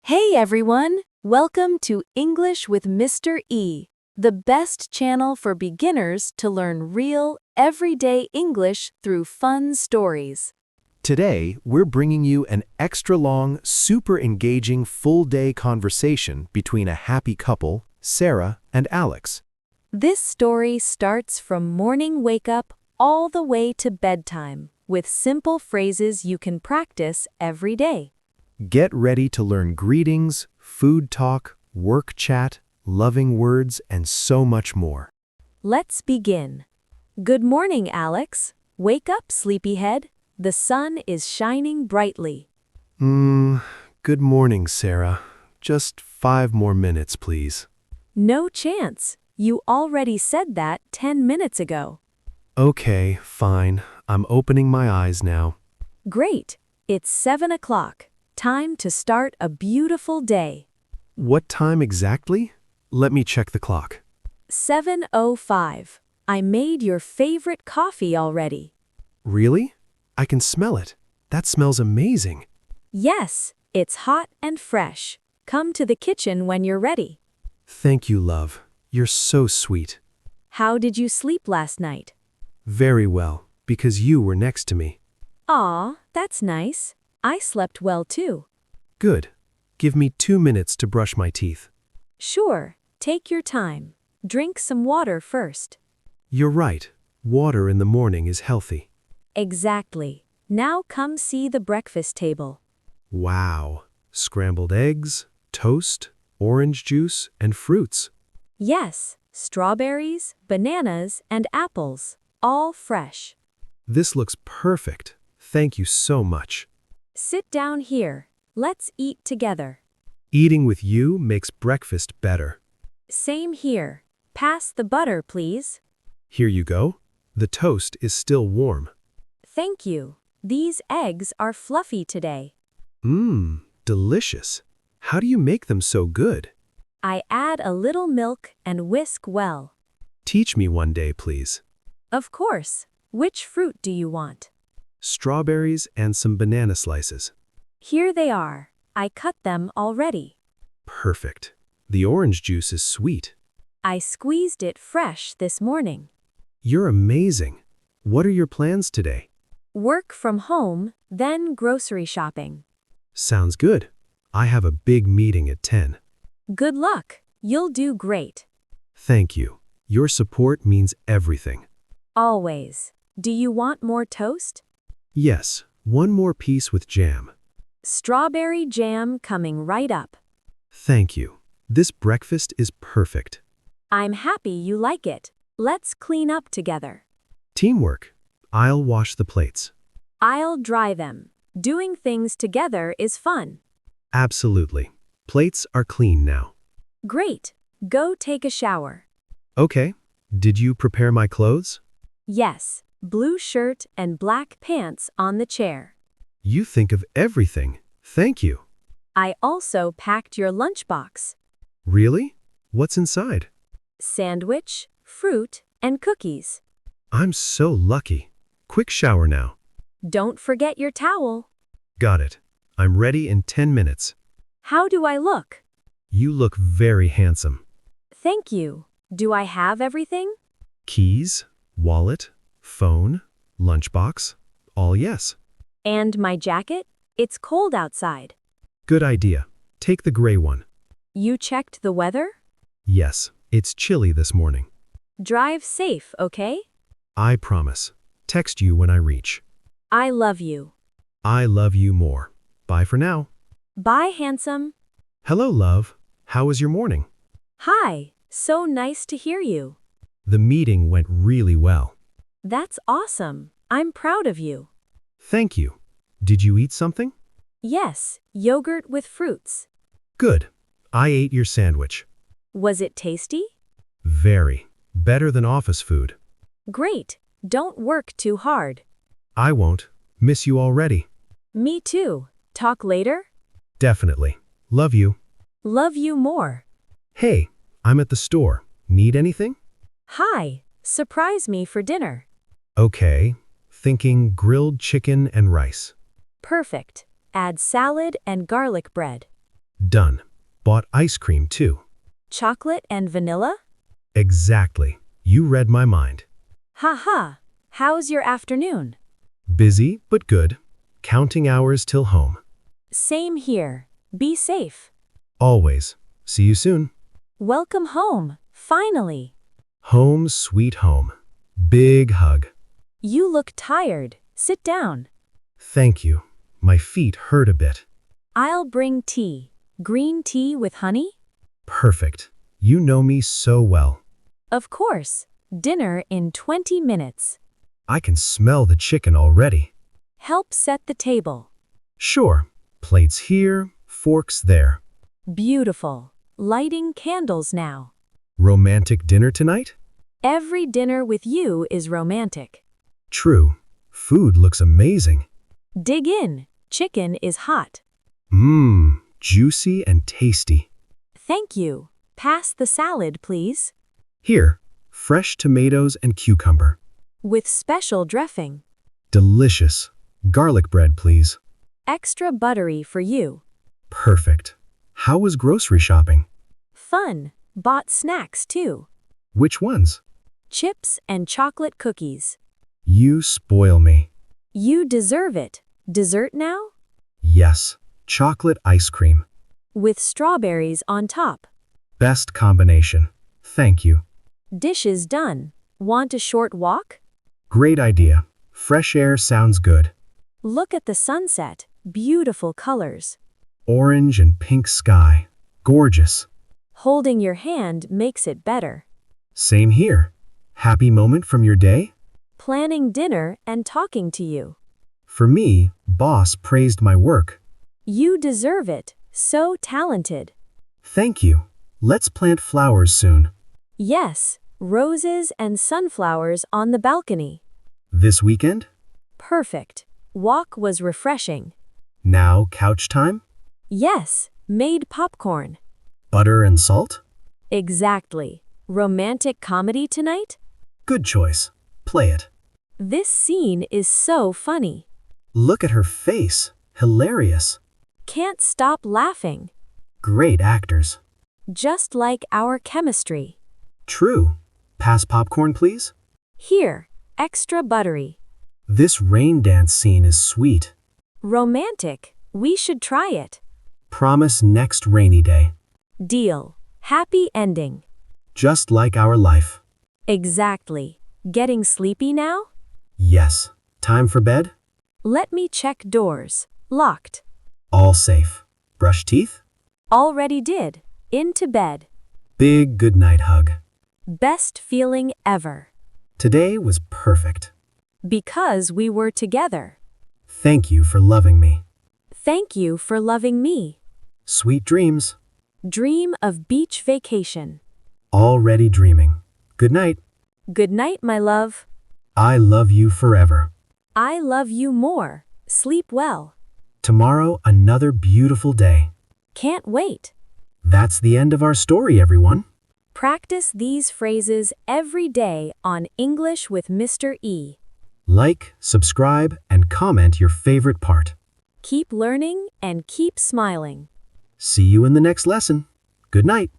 Hey everyone! Welcome to English with Mr. E, the best channel for beginners to learn real, everyday English through fun stories. Today, we're bringing you an extra-long, super engaging full-day conversation between a happy couple, Sarah and Alex. This story starts from morning wake-up all the way to bedtime, with simple phrases you can practice every day. Get ready to learn greetings, food talk, work chat, loving words, and so much more. Let's begin. Good morning, Alex. Wake up, sleepyhead. The sun is shining brightly. Good morning, Sarah. Just 5 more minutes, please. No chance. You already said that 10 minutes ago. Okay, fine. I'm opening my eyes now. Great. It's 7 o'clock. Time to start a beautiful day. What time exactly? Let me check the clock. 7:05. I made your favorite coffee already. Really? I can smell it. That smells amazing. Yes, it's hot and fresh. Come to the kitchen when you're ready. Thank you, love. You're so sweet. How did you sleep last night? Very well, because you were next to me. Aw, that's nice. I slept well too. Good. Give me 2 minutes to brush my teeth. Sure, take your time. Drink some water first. You're right. Water in the morning is healthy. Exactly. Now come see the breakfast table. Wow. Scrambled eggs, toast, orange juice, and fruits. Yes, strawberries, bananas, and apples, all fresh. This looks perfect. Thank you so much. Sit down here. Let's eat together. Eating with you makes breakfast better. Same here. Pass the butter, please. Here you go. The toast is still warm. Thank you. These eggs are fluffy today. Delicious. How do you make them so good? I add a little milk and whisk well. Teach me one day, please. Of course. Which fruit do you want? Strawberries and some banana slices. Here they are. I cut them already. Perfect. The orange juice is sweet. I squeezed it fresh this morning. You're amazing. What are your plans today? Work from home, then grocery shopping. Sounds good. I have a big meeting at 10. Good luck. You'll do great. Thank you. Your support means everything. Always. Do you want more toast? Yes, one more piece with jam. Strawberry jam coming right up. Thank you. This breakfast is perfect. I'm happy you like it. Let's clean up together. Teamwork. I'll wash the plates. I'll dry them. Doing things together is fun. Absolutely. Plates are clean now. Great. Go take a shower. Okay. Did you prepare my clothes? Yes. Blue shirt and black pants on the chair. You think of everything. Thank you. I also packed your lunchbox. Really? What's inside? Sandwich, fruit, and cookies. I'm so lucky. Quick shower now. Don't forget your towel. Got it. I'm ready in 10 minutes. How do I look? You look very handsome. Thank you. Do I have everything? Keys, wallet, phone, lunchbox, all yes. And my jacket? It's cold outside. Good idea. Take the gray one. You checked the weather? Yes, it's chilly this morning. Drive safe, okay? I promise. Text you when I reach. I love you. I love you more. Bye for now. Bye, handsome. Hello, love. How was your morning? Hi, so nice to hear you. The meeting went really well. That's awesome. I'm proud of you. Thank you. Did you eat something? Yes, yogurt with fruits. Good. I ate your sandwich. Was it tasty? Very. Better than office food. Great. Don't work too hard. I won't. Miss you already. Me too. Talk later? Definitely. Love you. Love you more. Hey, I'm at the store. Need anything? Hi. Surprise me for dinner. Okay. Thinking grilled chicken and rice. Perfect. Add salad and garlic bread. Done. Bought ice cream too. Chocolate and vanilla? Exactly. You read my mind. Ha ha. How's your afternoon? Busy, but good. Counting hours till home. Same here. Be safe. Always. See you soon. Welcome home. Finally. Home sweet home. Big hug. You look tired. Sit down. Thank you. My feet hurt a bit. I'll bring tea. Green tea with honey? Perfect. You know me so well. Of course. Dinner in 20 minutes. I can smell the chicken already. Help set the table. Sure. Plates here, forks there. Beautiful. Lighting candles now. Romantic dinner tonight? Every dinner with you is romantic. True. Food looks amazing. Dig in. Chicken is hot. Mmm, juicy and tasty. Thank you. Pass the salad, please. Here, fresh tomatoes and cucumber. With special dressing. Delicious. Garlic bread, please. Extra buttery for you. Perfect. How was grocery shopping? Fun. Bought snacks too. Which ones? Chips and chocolate cookies. You spoil me. You deserve it. Dessert now? Yes, chocolate ice cream. With strawberries on top. Best combination. Thank you. Dishes done. Want a short walk? Great idea. Fresh air sounds good. Look at the sunset. Beautiful colors. Orange and pink sky. Gorgeous. Holding your hand makes it better. Same here. Happy moment from your day? Planning dinner and talking to you. For me, boss praised my work. You deserve it. So talented. Thank you. Let's plant flowers soon. Yes, roses and sunflowers on the balcony. This weekend? Perfect. Walk was refreshing. Now couch time? Yes, made popcorn. Butter and salt? Exactly. Romantic comedy tonight? Good choice. Play it. This scene is so funny. Look at her face. Hilarious. Can't stop laughing. Great actors. Just like our chemistry. True. Pass popcorn, please. Here, extra buttery. This rain dance scene is sweet. Romantic. We should try it. Promise next rainy day. Deal. Happy ending. Just like our life. Exactly. Getting sleepy now? Yes. Time for bed? Let me check doors. Locked. All safe. Brush teeth? Already did. Into bed. Big goodnight hug. Best feeling ever. Today was perfect. Because we were together. Thank you for loving me. Thank you for loving me. Sweet dreams. Dream of beach vacation. Already dreaming. Good night. Good night, my love. I love you forever. I love you more. Sleep well. Tomorrow, another beautiful day. Can't wait. That's the end of our story, everyone. Practice these phrases every day on English with Mr. E. Like, subscribe, and comment your favorite part. Keep learning and keep smiling. See you in the next lesson. Good night.